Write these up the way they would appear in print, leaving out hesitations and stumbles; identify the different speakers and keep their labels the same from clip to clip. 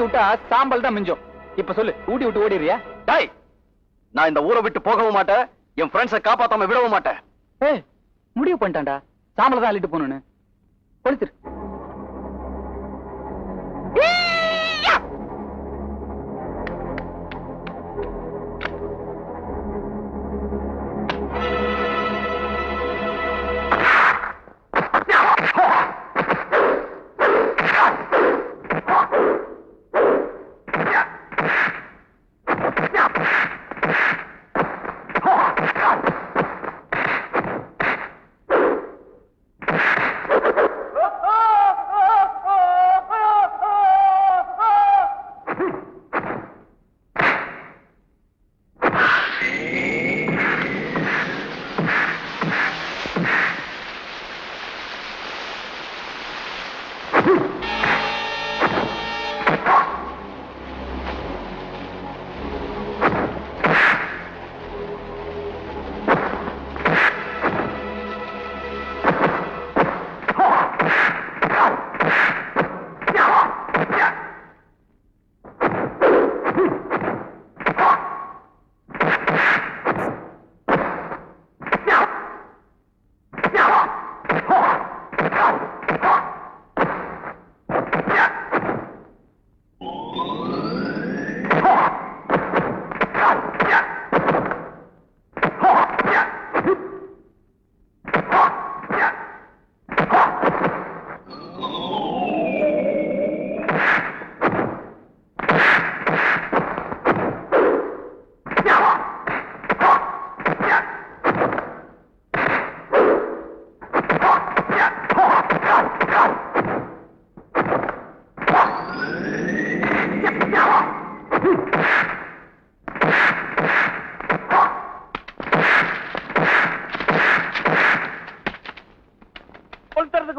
Speaker 1: விட்டா சாம்பல் தான் மிஞ்சும். இப்ப சொல்லு, ஊட்டி விட்டு ஓடிறியா?
Speaker 2: டேய், நான் இந்த ஊரை விட்டு போகவும் மாட்டேன், என் ஃப்ரெண்ட்ஸை காப்பாத்தாம விடவும் மாட்டேன்.
Speaker 1: ஏய், முடிவு பண்ணிட்டான்டா, சாம்பல தான் அள்ளிட்டு போகணும்னு. கொளுத்துரு.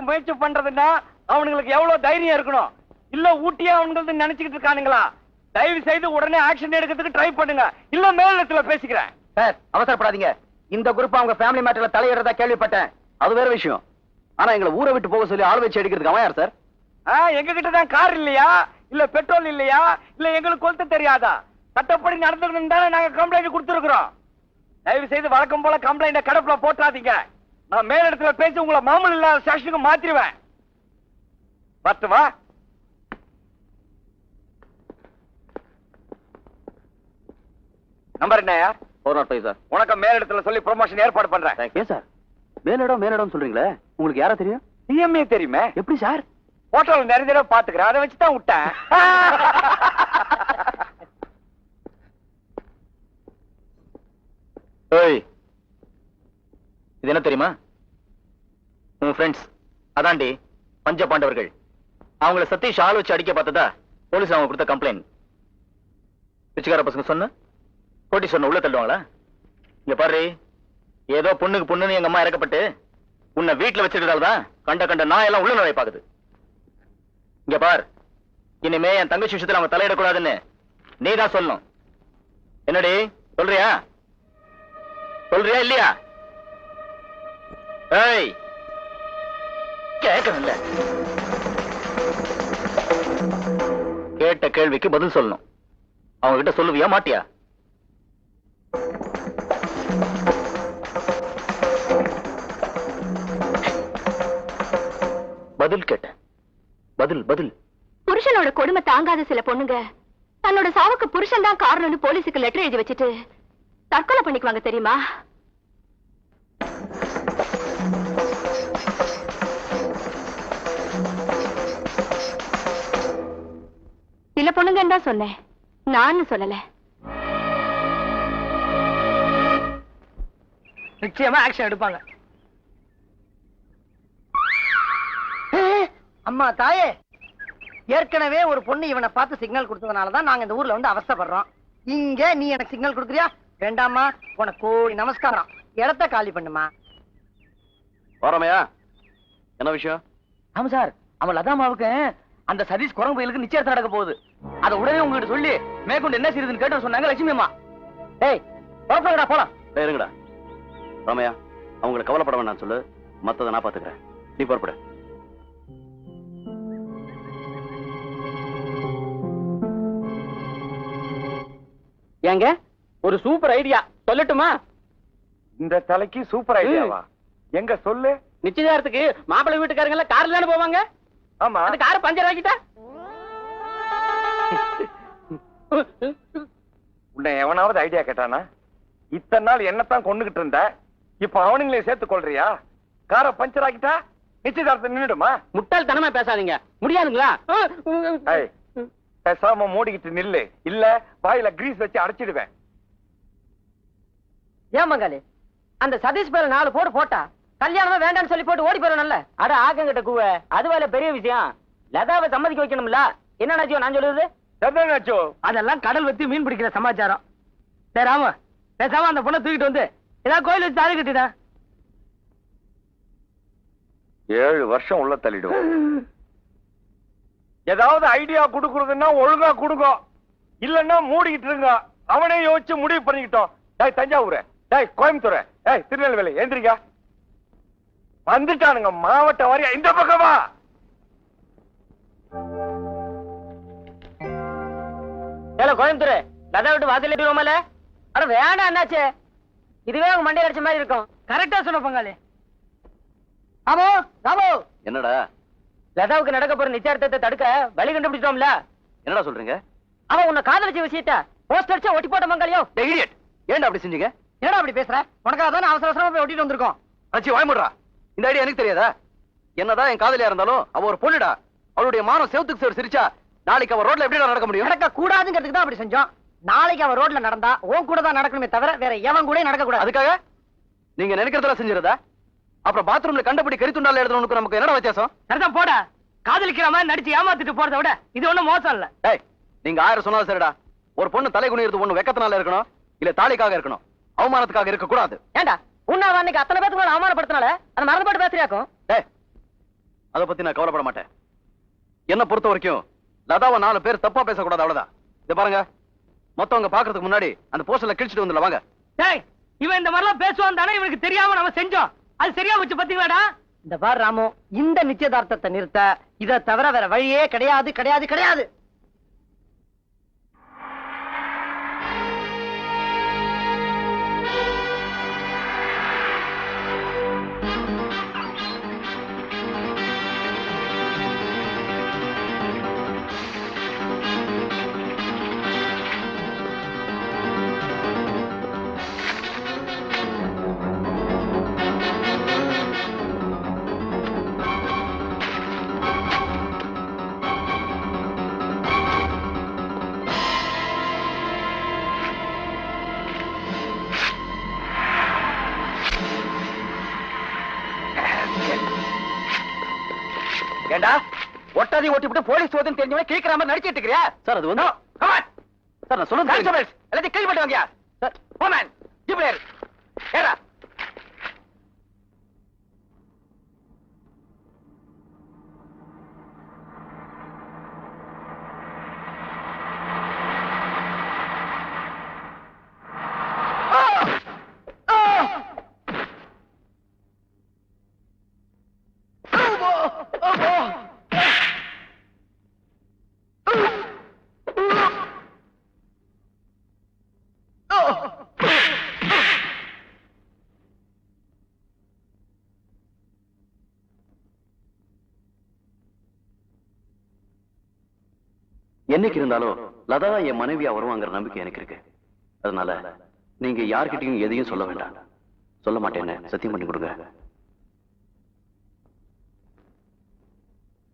Speaker 2: முயற்சி பண்றதுன்னா அவனுங்களுக்கு எவ்வளவு தைரியம் இருக்கணும். இல்ல ஊட்டியா அவங்களுக்கு நினைச்சுக்கிட்டு இருக்கானுங்களா? தயவு செய்து உடனே ஆக்ஷன் எடுக்கிறதுக்கு ட்ரை பண்ணுங்க, இல்ல மேலிடத்துல பேசிக்கிறேன்.
Speaker 1: சார், அவசரப்படாதீங்க. இந்த குரூப் அவங்க ஃபேமிலி மேட்டர்ல தலையிடுறதா கேள்விப்பட்டேன்.
Speaker 2: அது வேற விஷயம். ஆனா எங்களை ஊரை விட்டு போக சொல்லி ஆள் வச்சு எடுக்கிறதுக்கு அவன் யார் சார்? எங்க கிட்ட தான் கார் இல்லையா, இல்ல பெட்ரோல் இல்லையா, இல்ல எங்களுக்கு கொளுத்த தெரியாதா? சட்டப்படி நடந்துக்கணும் தானே நாங்க கம்ப்ளைண்ட் கொடுத்துருக்கிறோம். தயவு செய்து வழக்கம் போல கம்ப்ளைண்ட கடப்புல போட்டாதீங்க. நான் மேலிடத்துல பேசி உங்களை மாமூல் இல்லாத ஸ்டேஷனுக்கு மாத்திருவேன். பத்து வா. நம்பர் என்னையா? 405 சார். உனக்கு மேலிடத்துல சொல்லி ப்ரொமோஷன் ஏற்பாடு பண்றேன்.
Speaker 1: ஏன் சார், மேலிடம் சொல்றீங்களே, உங்களுக்கு யாரா தெரியும்?
Speaker 2: சிஎம்ஏ தெரியுமே.
Speaker 1: எப்படி சார்?
Speaker 2: போட்டோல நிறைய தடவை பாத்துக்கிறேன், அதை வச்சுதான் விட்டேன்.
Speaker 1: இது என்ன தெரியுமா? உன் ஃப்ரெண்ட்ஸ் அதாண்டி பஞ்ச பாண்டவர்கள். அவங்கள சதீஷ் ஆள் வச்சு அடிக்க பார்த்ததா போலீஸ் அவங்க கொடுத்த கம்ப்ளைண்ட். பிச்சைக்கார பசங்க சொன்ன கோட்டி சொன்ன உள்ள தள்ளுவாங்களா? இங்க பாரு, ஏதோ பொண்ணுக்கு பொண்ணுன்னு எங்க அம்மா இறக்கப்பட்டு உன்னை வீட்டுல வச்சிருக்கிறதால்தான் கண்ட நான் எல்லாம் உள்ள நுழைய பாக்குது. இங்க பார், இனிமே என் தங்கச்சி விஷயத்துல அவங்க தலையிடக்கூடாதுன்னு நீதான் சொல்லணும். என்னடி சொல்றியா இல்லையா? ஏய், கேட்கணும்ல, கேட்ட கேள்விக்கு பதில் சொல்லணும். அவங்க கிட்ட சொல்லுவியா மாட்டியா? பதில் கேட்டேன், பதில்.
Speaker 3: புருஷனோட கொடுமை தாங்காத சில பொண்ணுங்க தன்னோட சாவுக்கு புருஷன் தான் காரணம்னு போலீஸுக்கு லெட்டர் எழுதி வச்சுட்டு தற்கொலை பண்ணிக்குவாங்க தெரியுமா? சில பொண்ணுங்க தான் சொன்னேன், நான் சொல்லல.
Speaker 4: நிச்சயமா ஆக்ஷன் எடுப்பாங்க. அம்மா தாயே, ஏற்கனவே ஒரு பொண்ணு இவனை பார்த்து சிக்னல் கொடுத்ததுனாலதான் நாங்க இந்த ஊர்ல வந்து அவஸ்தைப்படுறோம். இங்க நீ எனக்கு சிக்னல் கொடுக்குறியா? வேண்டாமா, உனக்கு கோடி நமஸ்காரம். இடத்த காலி பண்ணுமா.
Speaker 2: போறமையா, என்ன விஷயம்?
Speaker 1: ஆமா சார், அவன் லதாமாவுக்கு அந்த சதீஷ் குரங்கு கோயிலுக்கு நிச்சயத்தை நடக்க போகுது. அதை உடனே உங்ககிட்ட சொல்லி மேற்கொண்டு என்ன செய்யுதுன்னு கேட்டு சொன்னாங்க லட்சுமி அம்மா. டேய், போறப்படா போலாம்.
Speaker 2: இருங்கடா ராமையா, அவங்களை கவலைப்பட வேண்டாம் சொல்லு, மத்ததை நான் பாத்துக்கிறேன். நீ புறப்பட. ஏங்க ஒரு சூப்பர் ஐடியா சொல்லட்டுமா?
Speaker 5: இந்த தலைக்கு சூப்பர் ஐடியாவா? எங்க சொல்லு.
Speaker 2: நிச்சயதார்த்துக்கு மாப்பிள்ளை வீட்டுக்காரங்க எல்லாம் கார்ல தானே போவாங்க.
Speaker 5: ஆமா.
Speaker 2: அந்த காரை பஞ்சர் ஆக்கிட்டா
Speaker 5: உன்னை எவனாவது ஐடியா கேட்டானா? இத்தனை நாள் என்னத்தான் கொண்டுகிட்டு இருந்த, இப்ப அவனுங்களே சேர்த்து கொள்றியா? காரை பஞ்சர் ஆக்கிட்டா நிச்சயதார்த்தம் நின்னுடுமா?
Speaker 2: முட்டாள் தனமா பேசாதீங்க, முடியாதுங்களா?
Speaker 5: ஏய், பேசாம மூடிக்கிட்டு நில்லு, இல்ல வாயில கிரீஸ் வச்சு அடைச்சிடுவேன்.
Speaker 4: ஏன் மங்காளி அந்த சதீஷ் பேர 4 போடு போட்டா கல்யாணமா வேண்டாம்னு சொல்லி போட்டு ஓடி போறோம்ல.
Speaker 2: அட ஆக்கங்கிட்ட கூவ, அதுவால பெரிய விஷயம். லதாவை சம்மதிக்க வைக்கணும்ல. என்ன நாச்சியோ நான் சொல்றது?
Speaker 5: சரிதானாச்சோ?
Speaker 4: அதெல்லாம் கடல் வச்சு மீன் பிடிக்கிற சமாச்சாரம். சரி ஆமா, பேசாம அந்த பொண்ணை தூக்கிட்டு வந்து ஏதாவது கோயில் வச்சு தாலி கட்டிடா.
Speaker 5: 7 வருஷம் உள்ள தள்ளிடுவோம். ஏதாவது ஐடியா குடுக்குறதுன்னா ஒழுங்கா குடுங்க, இல்லன்னா மூடிக்கிட்டு இருங்க. அவனே யோசிச்சு முடிவு பண்ணிக்கிட்டோம். டேய் தஞ்சாவூர், டேய் கோயம்புத்தூர், டேய் திருநெல்வேலி, எந்திரிங்க. வந்துட்டானுங்க மாவட்ட வாரியா. இந்த பக்கமா
Speaker 2: ஏல கோயம்புத்தூர், லதா விட்டு வாசல் ஏறிடுவோமல? அட வேண்டாம் அண்ணாச்சே, இதுவே உங்க மண்டையில அடிச்ச மாதிரி இருக்கும்.
Speaker 4: கரெக்டா சொன்ன பங்காளி. ஆமோ ராமோ,
Speaker 1: என்னடா
Speaker 2: லதாவுக்கு நடக்க போற நிச்சயதார்த்தத்தை தடுக்க வழி கண்டுபிடிச்சிட்டோம்ல.
Speaker 1: என்னடா சொல்றீங்க?
Speaker 2: அவன் உன்னை காதலிச்ச விஷயத்த போஸ்ட் அடிச்சா ஒட்டி போட்ட மங்காளியோ.
Speaker 1: ஏன்டா அப்படி செஞ்சீங்க?
Speaker 4: என்னடா அப்படி பேசுற? உனக்காக தான் அவசர அவசரமா போய் ஒட்டிட்டு வந்திருக்கோம்.
Speaker 1: அச்சி வாய்முடுறா. இந்த ஐடியா எனக்கு தெரியாதா? என்னதான் என் காதலியா இருந்தாலும் அவ ஒரு பொண்ணுடா. அவளுடைய மானம் செவத்துக்கு செவரு சிரிச்சா நாளைக்கு அவ ரோட்ல எப்படி நடக்க முடியும்?
Speaker 4: நடக்க கூடாதுங்கிறதுக்கு தான் அப்படி செஞ்சோம். நாளைக்கு அவன் ரோட்ல நடந்தா உன் கூட தான் நடக்கணுமே தவிர வேற எவன் கூட நடக்க கூடாது.
Speaker 1: அதுக்காக நீங்க நினைக்கிறதெல்லாம் செஞ்சிருந்தா அப்புறம் பாத்ரூம்ல கண்டபடி கரித்துண்டால எழுதுறவனுக்கு நமக்கு என்னடா வித்தியாசம்?
Speaker 4: சரிதான் போட. காதலிக்கிற மாதிரி நடிச்சு ஏமாத்திட்டு போறதை விட இது ஒண்ணும் மோசம் இல்ல.
Speaker 1: டேய், நீங்க 1000 சொன்னாலும் சரிடா. ஒரு பொண்ணு தலை குனியிறது ஒண்ணு வெக்கத்தினால இருக்கணும், இல்ல தாலிக்காக இருக்கணும், அவமானத்துக்காக இருக்க கூடாது.
Speaker 2: ஏண்டா உன்னை அன்னைக்கு அத்தனை பேத்துக்கு அவமானப்படுத்தினால அதை மறந்து போட்டு பேசுறியாக்கும்.
Speaker 1: டேய், அத பத்தி நான் கவலைப்பட மாட்டேன். என்ன பொறுத்த வரைக்கும் லதாவை 4 பேர் தப்பா பேசக்கூடாது, அவ்வளவுதான். இத பாருங்க, மொத்தவங்க பாக்குறதுக்கு முன்னாடி அந்த போஸ்டர்ல கிழிச்சிட்டு வந்துடல வாங்க.
Speaker 4: டேய், இவன் இந்த மாதிரிலாம் பேசுவான் தானே இவனுக்கு தெரியாம நம்ம செஞ்சோம். அது சரியா வச்சு பத்தீங்களாடா? இந்த பார் ராமு, இந்த நிச்சயதார்த்தத்தை நிறுத்த இதை தவிர வேற வழியே கிடையாது கிடையாது கிடையாது.
Speaker 1: ஏண்டா ஒட்டாதி ஓட்டி விட்டு போலீஸ் ஓதுன்னு தெரிஞ்சவனே கேக்குற மாதிரி நடிச்சிட்டு இருக்கறியா? சார் அது வந்து சார் நான் சொல்லுங்க எல்லாத்தையும் கேள்விப்பட்டு வாங்கயா சார். போமேன் ஜிப்ளேர் ஏடா என்னைக்கு இருந்தாலும் லதா என் மனைவியா வருவாங்கிற நம்பிக்கை எனக்கு இருக்கு. அதனால நீங்க யார்கிட்டயும் எதையும் சொல்ல வேண்டாம். சொல்ல மாட்டேன்னு சத்தியம் பண்ணி கொடுங்க.